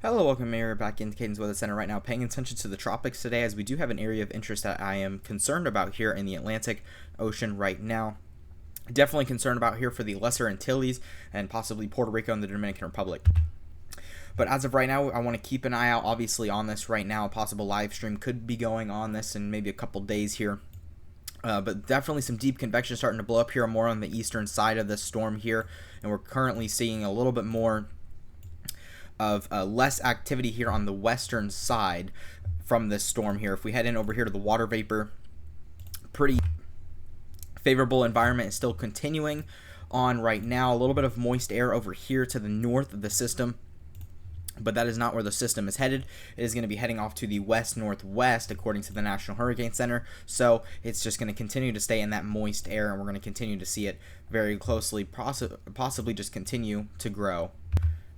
Hello, welcome here back into Cayden's Weather Center right now, paying attention to the tropics today as we do have an area of interest that I am concerned about here in the Atlantic Ocean right now. Definitely concerned about here for the Lesser Antilles and possibly Puerto Rico and the Dominican Republic. But as of right now, I want to keep an eye out obviously on this right now. A possible live stream could be going on this in maybe a couple days here. But definitely some deep convection starting to blow up here more on the eastern side of this storm here. And we're currently seeing a little bit more of less activity here on the western side from this storm here. If we head in over here to the water vapor, pretty favorable environment is still continuing on right now. A little bit of moist air over here to the north of the system, but that is not where the system is headed. It is going to be heading off to the west-northwest according to the National Hurricane Center. So it's just going to continue to stay in that moist air, and we're going to continue to see it very closely, possibly just continue to grow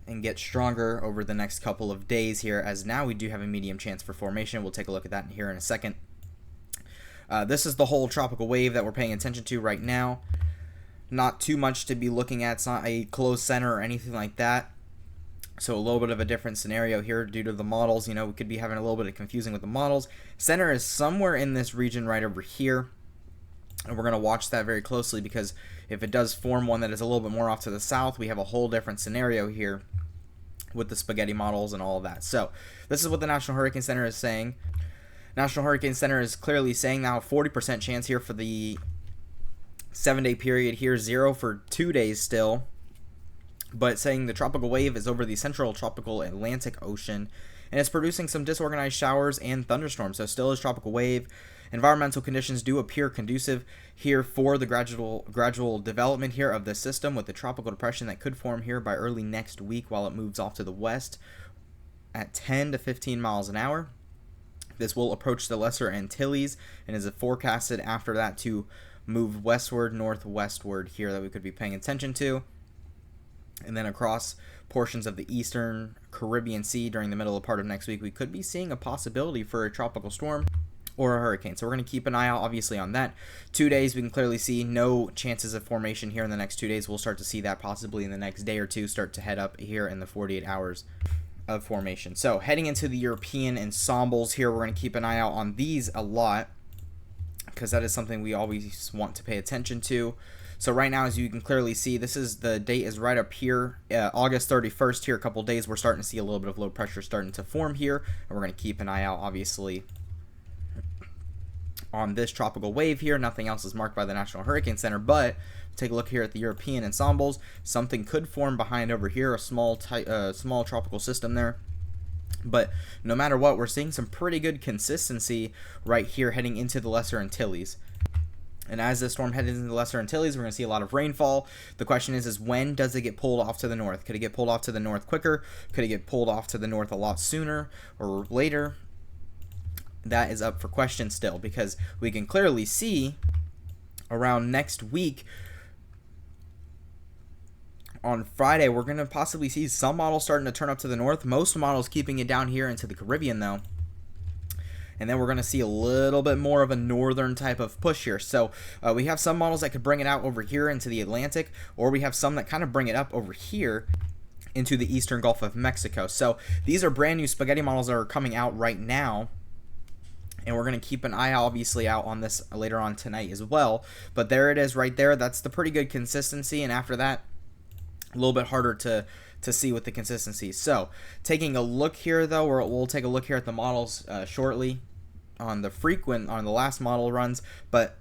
and get stronger over the next couple of days here, as now we do have a medium chance for formation. We'll take a look at that here in a second. This is the whole tropical wave that we're paying attention to right now. Not too much to be looking at. It's not a closed center or anything like that. So a little bit of a different scenario here due to the models. You know, we could be having a little bit of confusing with the models. Center is somewhere in this region right over here. And we're going to watch that very closely, because if it does form one that is a little bit more off to the south, we have a whole different scenario here with the spaghetti models and all of that. So this is what the National Hurricane Center is saying. National Hurricane Center is clearly saying now 40% chance here for the 7-day period here, 0 for 2 days still, but saying the tropical wave is over the central tropical Atlantic Ocean and it's producing some disorganized showers and thunderstorms. So still is tropical wave. Environmental conditions do appear conducive here for the gradual development here of the system, with the tropical depression that could form here by early next week while it moves off to the west at 10 to 15 miles an hour. This will approach the Lesser Antilles and is forecasted after that to move westward, northwestward here, that we could be paying attention to. And then across portions of the eastern Caribbean Sea during the middle of part of next week, we could be seeing a possibility for a tropical storm or a hurricane. So we're going to keep an eye out obviously on that. 2 days, we can clearly see no chances of formation here in the next 2 days. We'll start to see that possibly in the next day or two start to head up here in the 48 hours of formation. So heading into the European ensembles here, we're going to keep an eye out on these a lot, because that is something we always want to pay attention to. So right now, as you can clearly see, this is the date is right up here, August 31st here, a couple days. We're starting to see a little bit of low pressure starting to form here, and we're going to keep an eye out obviously on this tropical wave here. Nothing else is marked by the National Hurricane Center, but take a look here at the European ensembles. Something could form behind over here, a small tropical system there. But no matter what, we're seeing some pretty good consistency right here heading into the Lesser Antilles. And as this storm heads into the Lesser Antilles, we're going to see a lot of rainfall. The question is when does it get pulled off to the north? Could it get pulled off to the north quicker? Could it get pulled off to the north a lot sooner or later? That is up for question still, because we can clearly see around next week on Friday, we're going to possibly see some models starting to turn up to the north. Most models keeping it down here into the Caribbean though. And then we're going to see a little bit more of a northern type of push here. So we have some models that could bring it out over here into the Atlantic, or we have some that kind of bring it up over here into the eastern Gulf of Mexico. So these are brand new spaghetti models that are coming out right now. And we're going to keep an eye obviously out on this later on tonight as well. But there it is right there. That's the pretty good consistency. And after that, a little bit harder to see with the consistency. So taking a look here though, we'll take a look here at the models shortly on the last model runs. But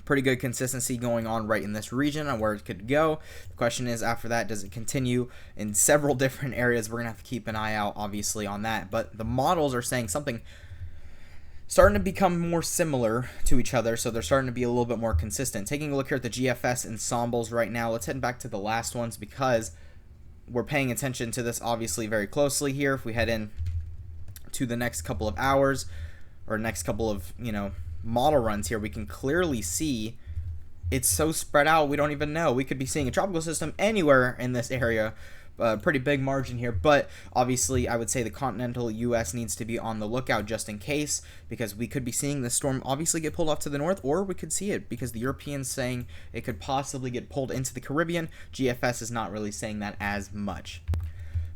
pretty good consistency going on right in this region on where it could go. The question is, after that, does it continue in several different areas? We're going to have to keep an eye out obviously on that. But the models are saying something starting to become more similar to each other, so they're starting to be a little bit more consistent. Taking a look here at the GFS ensembles right now, let's head back to the last ones, because we're paying attention to this obviously very closely here. If we head in to the next couple of hours, or next couple of, model runs here, we can clearly see it's so spread out, we don't even know. We could be seeing a tropical system anywhere in this area. Pretty big margin here, but obviously I would say the continental US needs to be on the lookout just in case, because we could be seeing this storm obviously get pulled off to the north, or we could see it because the Europeans saying it could possibly get pulled into the Caribbean. GFS is not really saying that as much.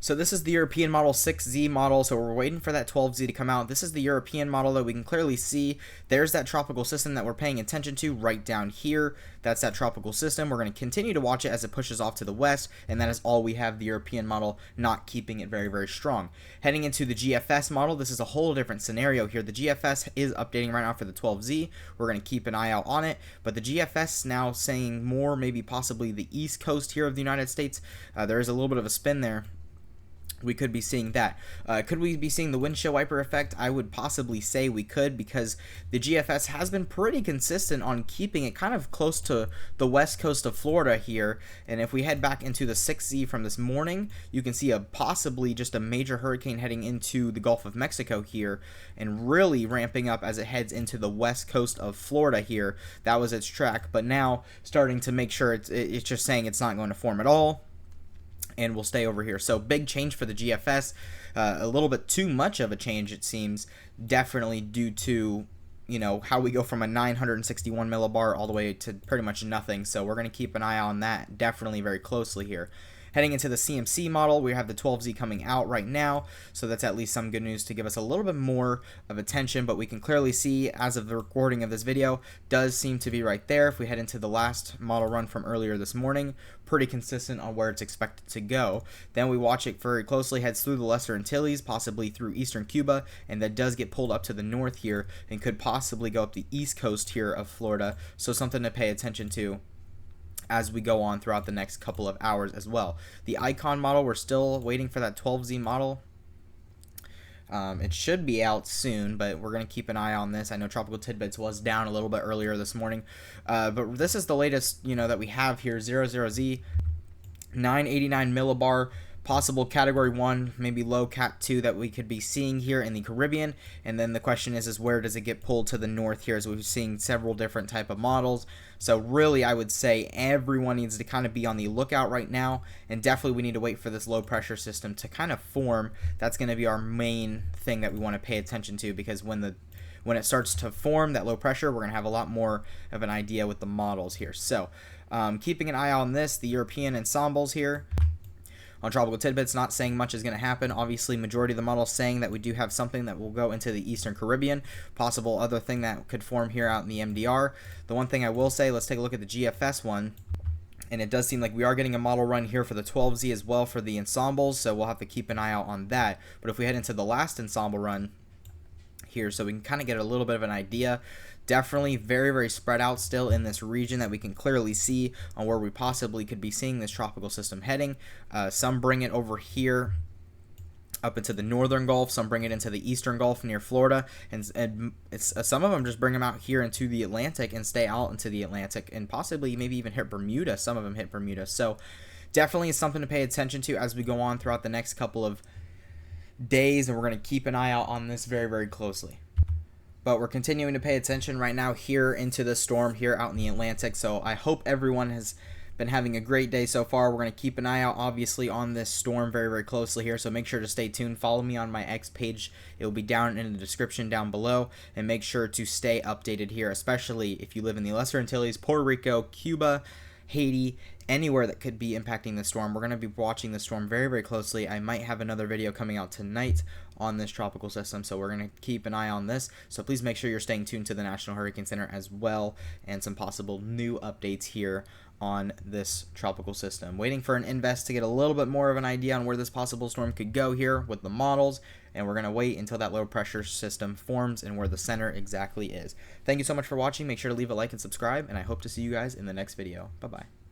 So this is the European model 6Z model, so we're waiting for that 12Z to come out. This is the European model that we can clearly see. There's that tropical system that we're paying attention to right down here. That's that tropical system. We're going to continue to watch it as it pushes off to the west, and that is all we have the European model, not keeping it very, very strong. Heading into the GFS model, this is a whole different scenario here. The GFS is updating right now for the 12Z. We're going to keep an eye out on it, but the GFS now saying more, maybe possibly the east coast here of the United States. There is a little bit of a spin there. We could be seeing that. Could we be seeing the windshield wiper effect? I would possibly say we could, because the GFS has been pretty consistent on keeping it kind of close to the west coast of Florida here. And if we head back into the 6Z from this morning, you can see possibly just a major hurricane heading into the Gulf of Mexico here and really ramping up as it heads into the west coast of Florida here. That was its track, but now starting to make sure it's just saying it's not going to form at all, and we'll stay over here. So big change for the GFS, a little bit too much of a change, it seems, definitely due to, you know, how we go from a 961 millibar all the way to pretty much nothing. So we're going to keep an eye on that definitely very closely here. Heading into the CMC model, we have the 12Z coming out right now, so that's at least some good news to give us a little bit more of attention, but we can clearly see, as of the recording of this video, does seem to be right there. If we head into the last model run from earlier this morning, pretty consistent on where it's expected to go. Then we watch it very closely, heads through the Lesser Antilles, possibly through eastern Cuba, and that does get pulled up to the north here and could possibly go up the east coast here of Florida, so something to pay attention to as we go on throughout the next couple of hours as well. The Icon model, we're still waiting for that 12Z model. It should be out soon, but we're going to keep an eye on this. I know Tropical Tidbits was down a little bit earlier this morning, but this is the latest, you know, that we have here. 00Z, 989 millibar, possible category 1, maybe low cat 2 that we could be seeing here in the Caribbean. And then the question is where does it get pulled to the north here, as we're seeing several different type of models. So really, I would say everyone needs to kind of be on the lookout right now, and definitely we need to wait for this low pressure system to kind of form. That's going to be our main thing that we want to pay attention to, because when it starts to form, that low pressure, we're going to have a lot more of an idea with the models here. So keeping an eye on this, the European ensembles here. On Tropical Tidbits, not saying much is going to happen. Obviously, majority of the models saying that we do have something that will go into the Eastern Caribbean. Possible other thing that could form here out in the MDR. The one thing I will say, let's take a look at the GFS one. And it does seem like we are getting a model run here for the 12Z as well for the ensembles, so we'll have to keep an eye out on that. But if we head into the last ensemble run here, so we can kind of get a little bit of an idea. Definitely very, very spread out still in this region that we can clearly see on where we possibly could be seeing this tropical system heading. Some bring it over here up into the northern Gulf, some bring it into the eastern Gulf near Florida, and some of them just bring them out here into the Atlantic and stay out into the Atlantic, and possibly maybe even hit Bermuda. Some of them hit Bermuda. So definitely something to pay attention to as we go on throughout the next couple of days, and we're going to keep an eye out on this very, very closely. But we're continuing to pay attention right now here into the storm here out in the Atlantic. So I hope everyone has been having a great day so far. We're going to keep an eye out, obviously, on this storm very, very closely here. So make sure to stay tuned. Follow me on my X page. It will be down in the description down below. And make sure to stay updated here, especially if you live in the Lesser Antilles, Puerto Rico, Cuba, Haiti, anywhere that could be impacting the storm. We're going to be watching the storm very, very closely. I might have another video coming out tonight on this tropical system, so we're going to keep an eye on this. So please make sure you're staying tuned to the National Hurricane Center as well, and some possible new updates here on this tropical system. Waiting for an invest to get a little bit more of an idea on where this possible storm could go here with the models, and we're going to wait until that low pressure system forms and where the center exactly is. Thank you so much for watching. Make sure to leave a like and subscribe, and I hope to see you guys in the next video. Bye-bye.